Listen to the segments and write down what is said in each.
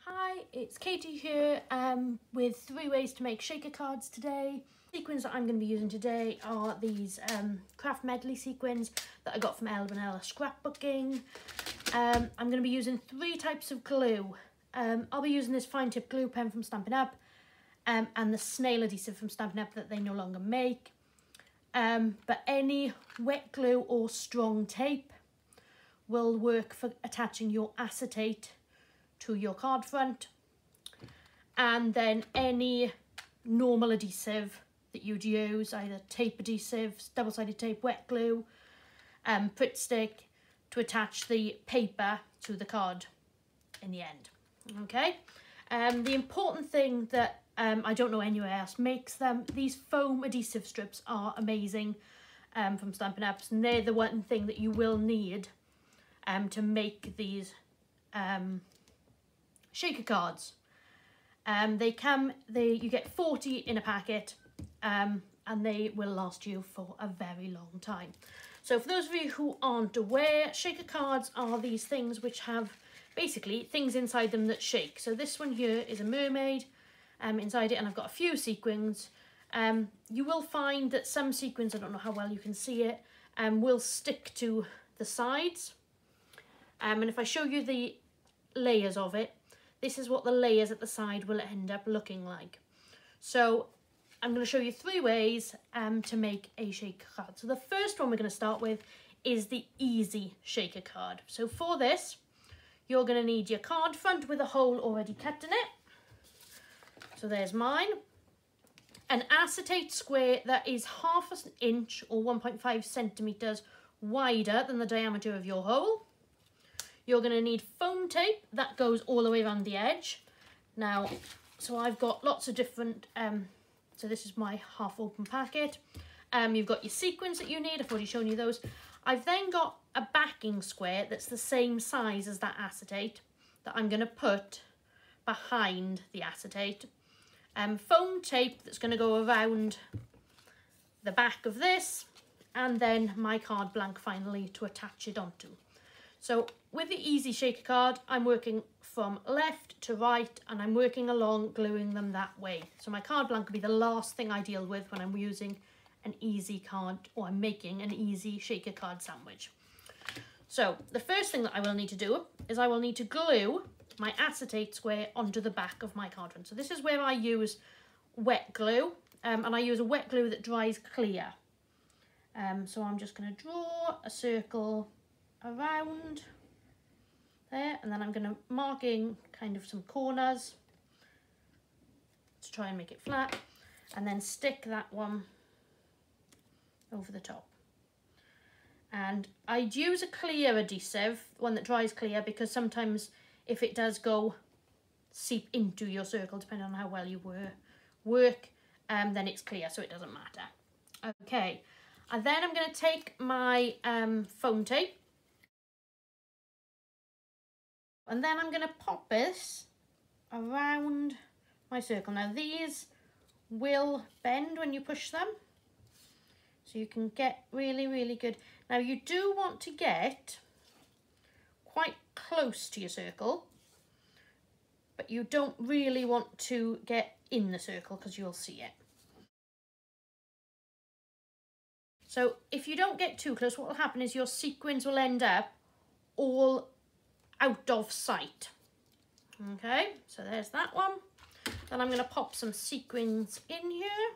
Hi, it's Katie here with 3 ways to make shaker cards today. The sequins that I'm going to be using today are these craft medley sequins that I got from Elbanella Scrapbooking. I'm going to be using 3 types of glue. I'll be using this fine tip glue pen from Stampin' Up! And the snail adhesive from Stampin' Up! That they no longer make. But any wet glue or strong tape will work for attaching your acetate to your card front, and then any normal adhesive that you'd use, either tape adhesive, double-sided tape, wet glue, Pritt Stick, to attach the paper to the card in the end. Okay, the important thing that I don't know anywhere else makes them, these foam adhesive strips are amazing from Stampin' Up! And they're the one thing that you will need to make these shaker cards. You get 40 in a packet, and they will last you for a very long time. So for those of you who aren't aware, shaker cards are these things which have basically things inside them that shake. So this one here is a mermaid inside it, and I've got a few sequins. You will find that some sequins, I don't know how well you can see it, will stick to the sides. And if I show you the layers of it, this is what the layers at the side will end up looking like. So I'm going to show you 3 ways to make a shaker card. So the first one we're going to start with is the easy shaker card. So for this, you're going to need your card front with a hole already cut in it. So there's mine. An acetate square that is 1/2 inch or 1.5 centimetres wider than the diameter of your hole. You're going to need foam tape that goes all the way around the edge. Now, so I've got lots of different, so this is my half open packet. You've got your sequins that you need, I've already shown you those. I've then got a backing square that's the same size as that acetate that I'm going to put behind the acetate. Foam tape that's going to go around the back of this, and then my card blank finally to attach it onto. So with the easy shaker card, I'm working from left to right, and I'm working along gluing them that way. So my card blank will be the last thing I deal with when I'm using an easy card, or I'm making an easy shaker card sandwich. So the first thing that I will need to do is I will need to glue my acetate square onto the back of my card front. So this is where I use wet glue, and I use a wet glue that dries clear. So I'm just going to draw a circle around there, and then I'm going to mark in kind of some corners to try and make it flat, and then stick that one over the top. And I'd use a clear adhesive, one that dries clear, because sometimes if it does go seep into your circle, depending on how well you work, then it's clear, so it doesn't matter. Okay, and then I'm going to take my foam tape, and then I'm going to pop this around my circle. Now these will bend when you push them, so you can get really, really good. Now you do want to get quite close to your circle, but you don't really want to get in the circle because you'll see it. So if you don't get too close, what will happen is your sequins will end up all out of sight. Okay, so there's that one. Then I'm going to pop some sequins in here.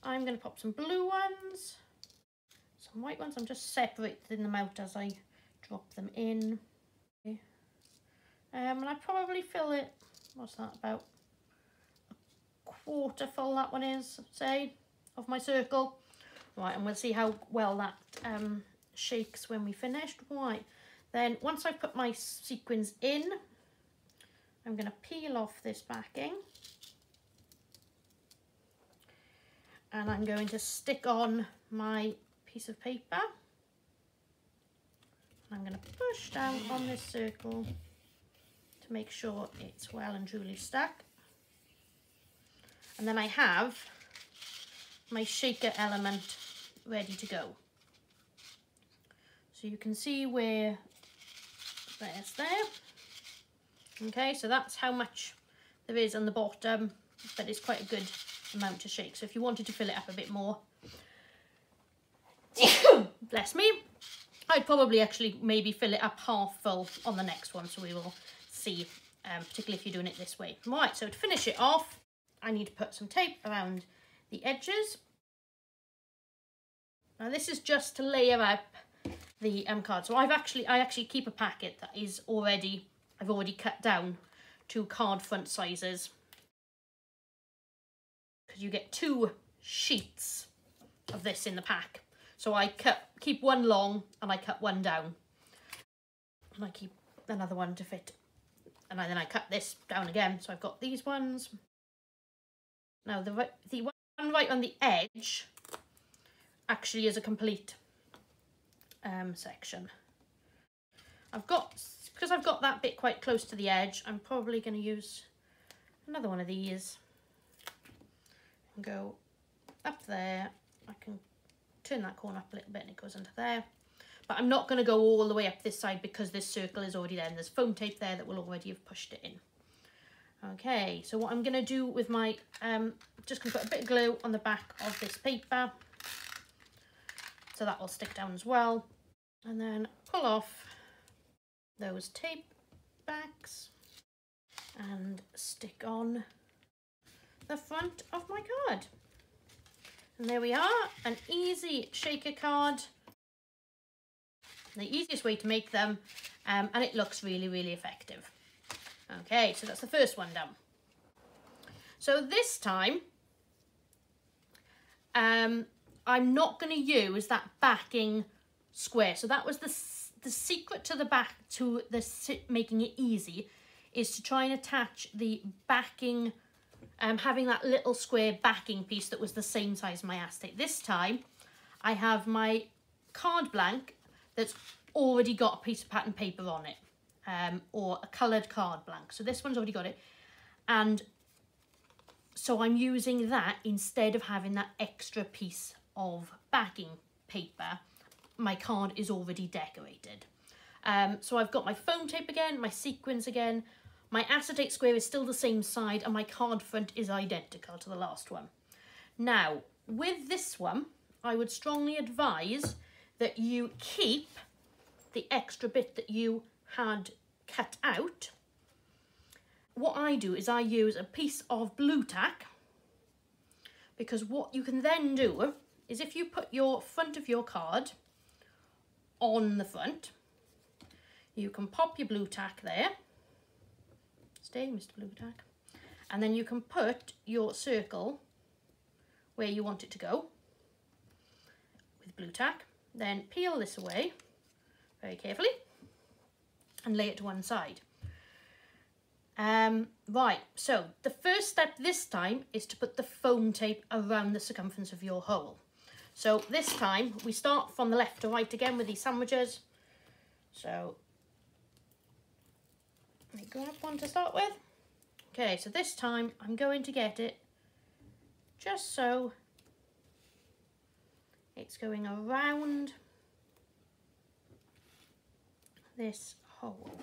I'm going to pop some blue ones, some white ones. I'm just separating them out as I drop them in. Okay. And I probably fill it, what's that, about a quarter full that one is, say, of my circle. Right, and we'll see how well that shakes when we finished. Right. Then once I've put my sequins in, I'm going to peel off this backing, and I'm going to stick on my piece of paper. I'm going to push down on this circle to make sure it's well and truly stuck. And then I have my shaker element ready to go. So you can see where there's there. Okay, so that's how much there is on the bottom, but it's quite a good amount to shake. So if you wanted to fill it up a bit more, bless me, I'd probably actually maybe fill it up half full on the next one, so we will see, particularly if you're doing it this way. Right, so to finish it off, I need to put some tape around the edges. Now this is just to layer up the card. So I actually keep a packet that is I've already cut down to card front sizes, because you get 2 sheets of this in the pack. So I keep one long and I cut one down, and I keep another one to fit, and then I cut this down again. So I've got these ones. Now the one right on the edge actually is a complete section. Because I've got that bit quite close to the edge, I'm probably going to use another one of these and go up there. I can turn that corner up a little bit and it goes under there. But I'm not going to go all the way up this side because this circle is already there and there's foam tape there that will already have pushed it in. Okay, so what I'm going to do with my, just going to put a bit of glue on the back of this paper, so that will stick down as well. And then pull off those tape backs and stick on the front of my card. And there we are, an easy shaker card. The easiest way to make them, and it looks really, really effective. Okay, so that's the first one done. So this time, I'm not going to use that backing square. So that was the secret to making it easy, is to try and attach the backing, having that little square backing piece that was the same size as my acetate. This time I have my card blank that's already got a piece of pattern paper on it, or a coloured card blank. So this one's already got it, and so I'm using that instead of having that extra piece of backing paper. My card is already decorated. So I've got my foam tape again, my sequins again, my acetate square is still the same side, and my card front is identical to the last one. Now, with this one, I would strongly advise that you keep the extra bit that you had cut out. What I do is I use a piece of blue tack, because what you can then do is, if you put your front of your card on the front, you can pop your blue tack there. Stay, Mr. Blue Tack. And then you can put your circle where you want it to go with blue tack. Then peel this away very carefully and lay it to one side. Right, so the first step this time is to put the foam tape around the circumference of your hole. So this time we start from the left to right again with these sandwiches. So let me grab one to start with. Okay, so this time I'm going to get it just so it's going around this hole.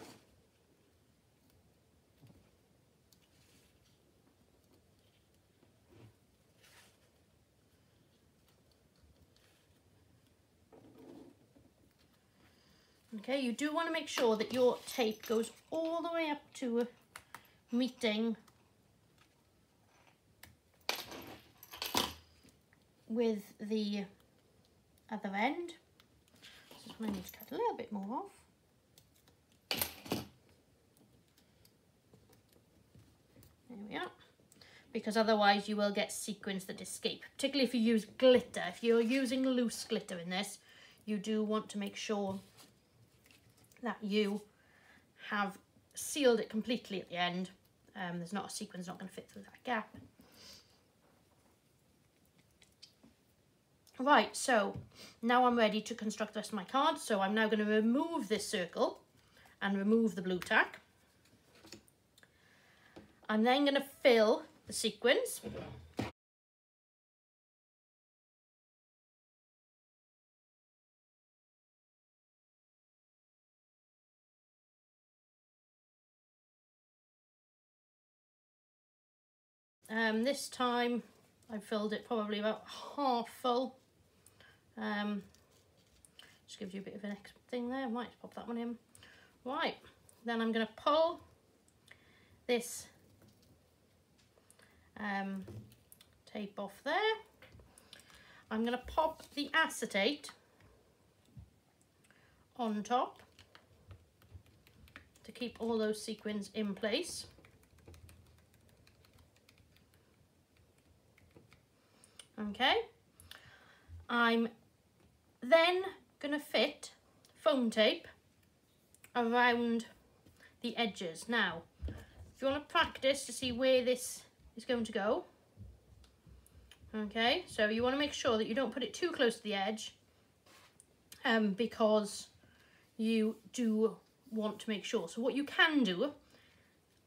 Okay, you do want to make sure that your tape goes all the way up to meeting with the other end. This is one I need to cut a little bit more off. There we are. Because otherwise you will get sequins that escape, particularly if you use glitter. If you're using loose glitter in this, you do want to make sure that you have sealed it completely at the end. There's not a sequin's not going to fit through that gap. Right, so now I'm ready to construct the rest of my card. So I'm now going to remove this circle and remove the blue tack. I'm then going to fill the sequins. This time I filled it probably about half full. Just gives you a bit of an extra thing there. Right, pop that one in. Right, then I'm going to pull this tape off there. I'm going to pop the acetate on top to keep all those sequins in place. Okay, I'm then going to fit foam tape around the edges. Now, if you want to practice to see where this is going to go, okay, so you want to make sure that you don't put it too close to the edge, because you do want to make sure. So what you can do,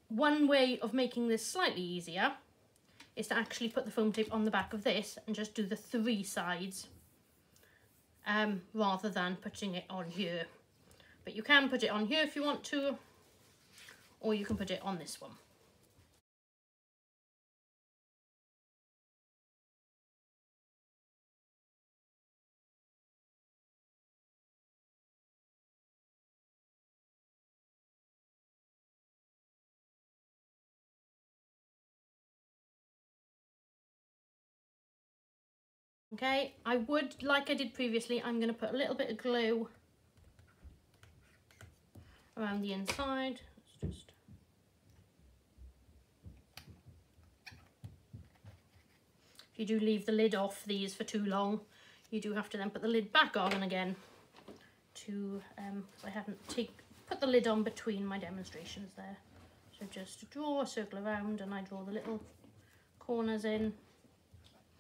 one way of making this slightly easier, is to actually put the foam tape on the back of this and just do the 3 sides, rather than putting it on here. But you can put it on here if you want to, or you can put it on this one. Okay, I would, like I did previously, I'm going to put a little bit of glue around the inside. Let's just... If you do leave the lid off these for too long, you do have to then put the lid back on again to, I haven't put the lid on between my demonstrations there. So just draw a circle around and I draw the little corners in.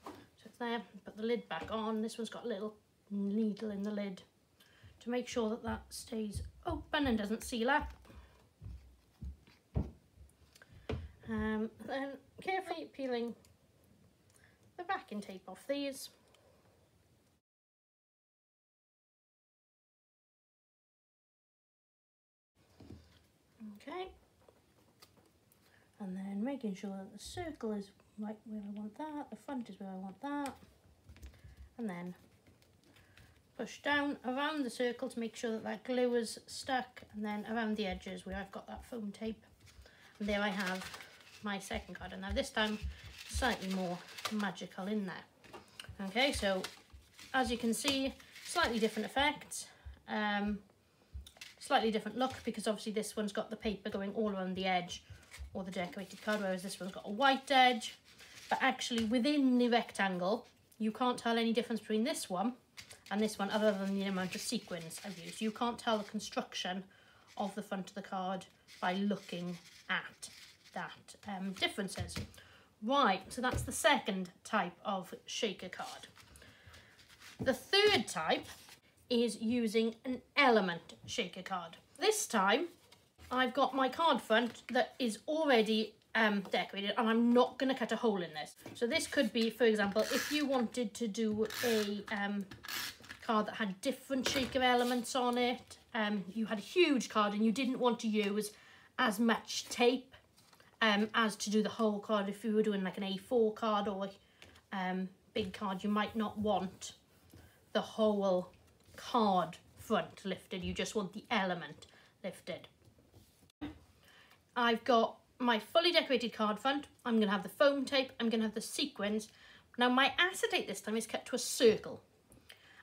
So it's there, put the lid back on. This one's got a little needle in the lid to make sure that that stays open and doesn't seal up. Then carefully peeling the backing tape off these. Okay, and then making sure that the circle is right where I want that, the front is where I want that, and then push down around the circle to make sure that that glue is stuck, and then around the edges where I've got that foam tape. And there I have my second card, and now this time slightly more magical in there. Okay, so as you can see, slightly different effects, slightly different look, because obviously this one's got the paper going all around the edge, or the decorated card, whereas this one's got a white edge. But actually within the rectangle, you can't tell any difference between this one and this one, other than the amount of sequins I've used. You can't tell the construction of the front of the card by looking at that differences. Right, so that's the second type of shaker card. The third type is using an element shaker card. This time I've got my card front that is already decorated, and I'm not going to cut a hole in this. So this could be, for example, if you wanted to do a card that had different shaker elements on it, you had a huge card and you didn't want to use as much tape as to do the whole card. If you were doing like an A4 card or big card, you might not want the whole card front lifted, you just want the element lifted. I've got my fully decorated card front, I'm going to have the foam tape, I'm going to have the sequins. Now my acetate this time is cut to a circle,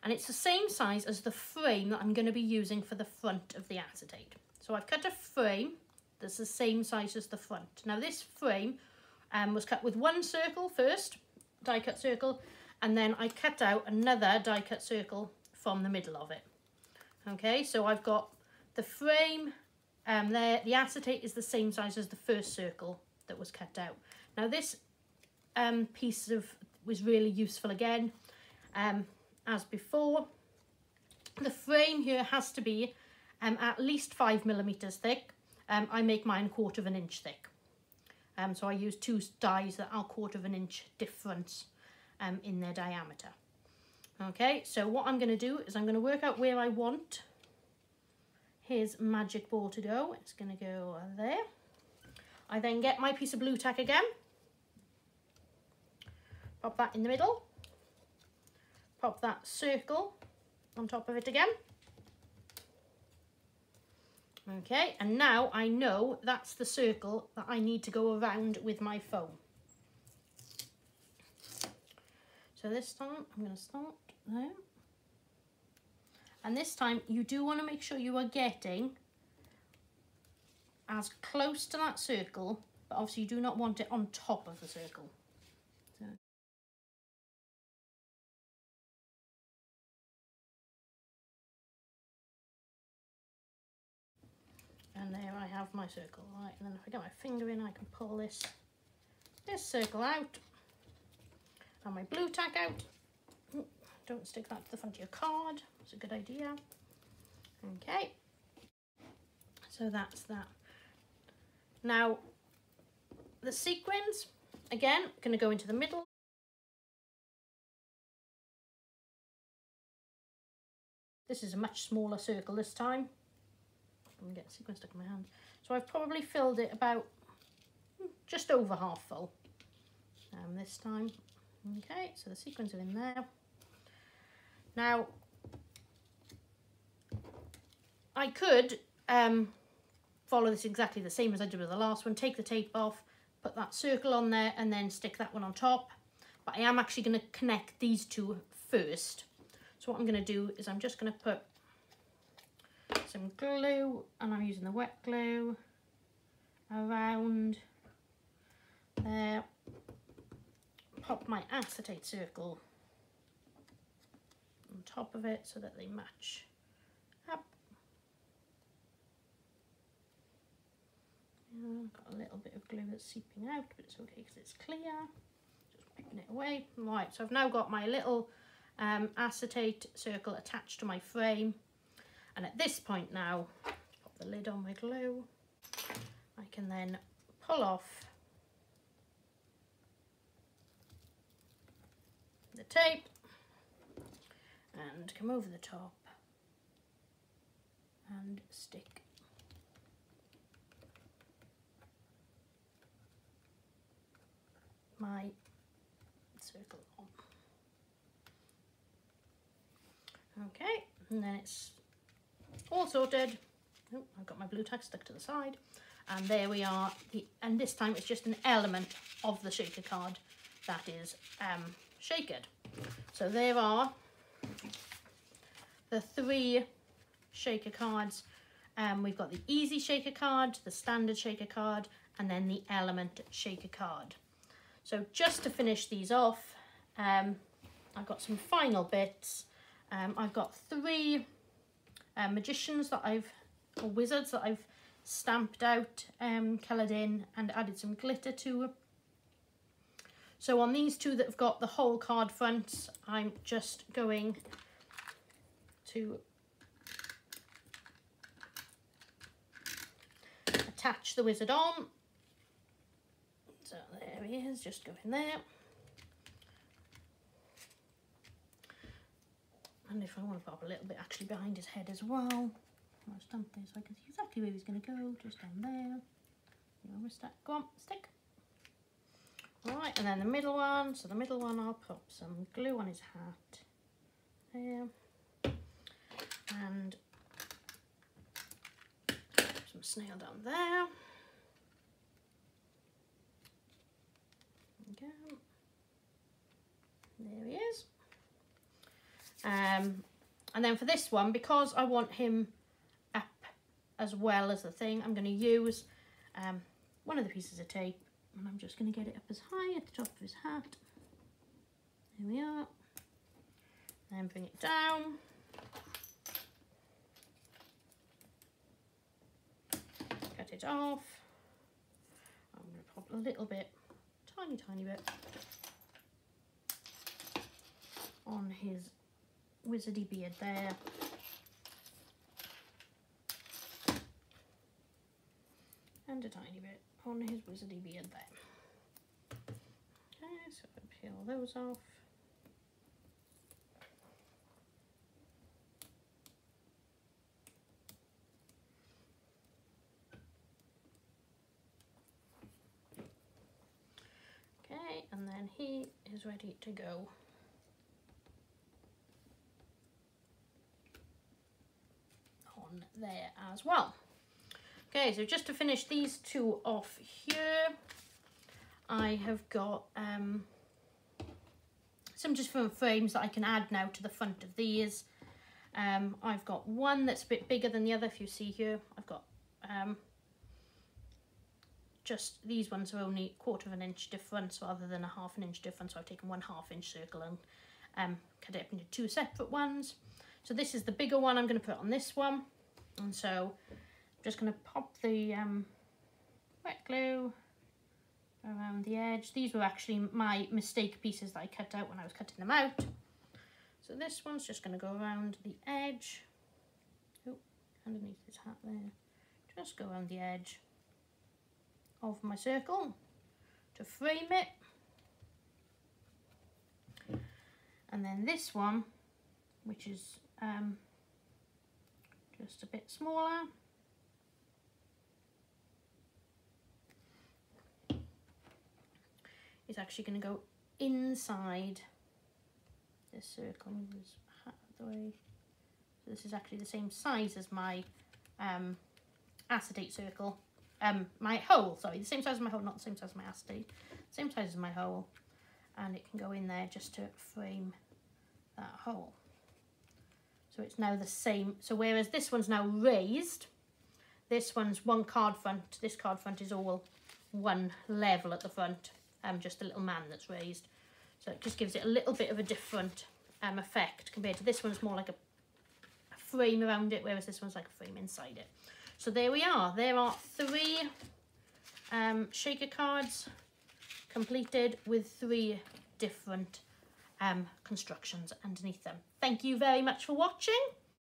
and it's the same size as the frame that I'm going to be using for the front of the acetate. So I've cut a frame that's the same size as the front. Now this frame was cut with one circle first, die cut circle, and then I cut out another die cut circle from the middle of it. Okay, so I've got the frame there, the acetate is the same size as the first circle that was cut out. Now this piece was really useful again, as before. The frame here has to be at least 5mm thick. I make mine 1/4 of an inch thick. So I use 2 dies that are 1/4 of an inch difference in their diameter. Okay, so what I'm going to do is I'm going to work out where I want his magic ball to go. It's going to go there. I then get my piece of blue tack again, Pop that in the middle. Pop that circle on top of it again. Okay, and now I know that's the circle that I need to go around with my foam. So this time I'm going to start there. And this time you do want to make sure you are getting as close to that circle, but obviously you do not want it on top of the circle. So. And there I have my circle, right, and then if I get my finger in I can pull this circle out and my blue tack out. Don't stick that to the front of your card, it's a good idea. Okay, so that's that. Now the sequins, again, going to go into the middle. This is a much smaller circle this time. I'm getting sequins stuck in my hand. So I've probably filled it about just over half full this time. Okay, so the sequins are in there. Now, I could follow this exactly the same as I did with the last one. Take the tape off, put that circle on there, and then stick that one on top. But I am actually going to connect these two first. So what I'm going to do is I'm just going to put some glue, and I'm using the wet glue around there. Pop my acetate circle on top of it so that they match up. Got a little bit of glue that's seeping out, but it's okay because it's clear. Just picking it away. Right, so I've now got my little acetate circle attached to my frame. And at this point now, pop the lid on my glue. I can then pull off the tape and come over the top and stick my circle on. Okay, and then it's all sorted. Oh, I've got my blue tack stuck to the side, and there we are. And this time it's just an element of the shaker card that is shakered. So there are the 3 shaker cards. We've got the easy shaker card, the standard shaker card, and then the element shaker card. So just to finish these off, I've got some final bits. I've got 3 magicians that or wizards that I've stamped out, coloured in, and added some glitter to. So on these 2 that have got the whole card fronts, I'm just going to attach the wizard on. So there he is, just go in there. And if I want to pop a little bit actually behind his head as well, I'll stamp this so I can see exactly where he's going to go, just down there. Go on, stick. Alright, and then the middle one. So the middle one, I'll pop some glue on his hat. There. And some snail down there. There we go. There he is. And then for this one, because I want him up as well as the thing, I'm going to use one of the pieces of tape, and I'm just going to get it up as high at the top of his hat. There we are. Then bring it down. Cut it off. I'm going to pop a little bit, tiny bit, on his wizardy beard there. And a tiny bit on his wizardy beard there. Okay, so peel those off. Okay, and then he is ready to go. On there as well. Okay, so just to finish these two off here, I have got some different frames that I can add now to the front of these. I've got one that's a bit bigger than the other. If you see here, I've got just these ones are only 1/4 inch difference rather than a 1/2 inch difference. So I've taken 1/2 inch circle and cut it up into 2 separate ones. So this is the bigger one I'm going to put on this one. And so I'm just going to pop the wet glue around the edge. These were actually my mistake pieces that I cut out when I was cutting them out. So this one's just going to go around the edge. Oh, underneath this hat there. Just go around the edge of my circle to frame it. And then this one, which is just a bit smaller, is actually going to go inside this circle. Move this hat out of the way. So this is actually the same size as my acetate circle. My hole, sorry, the same size as my hole, not the same size as my acetate, same size as my hole, and it can go in there just to frame that hole. So it's now the same. So whereas this one's now raised, this one's one card front. This card front is all one level at the front. Just a little man that's raised. So it just gives it a little bit of a different effect compared to this one's more like a frame around it, whereas this one's like a frame inside it. So there we are. There are 3 shaker cards completed with 3 different constructions underneath them. Thank you very much for watching.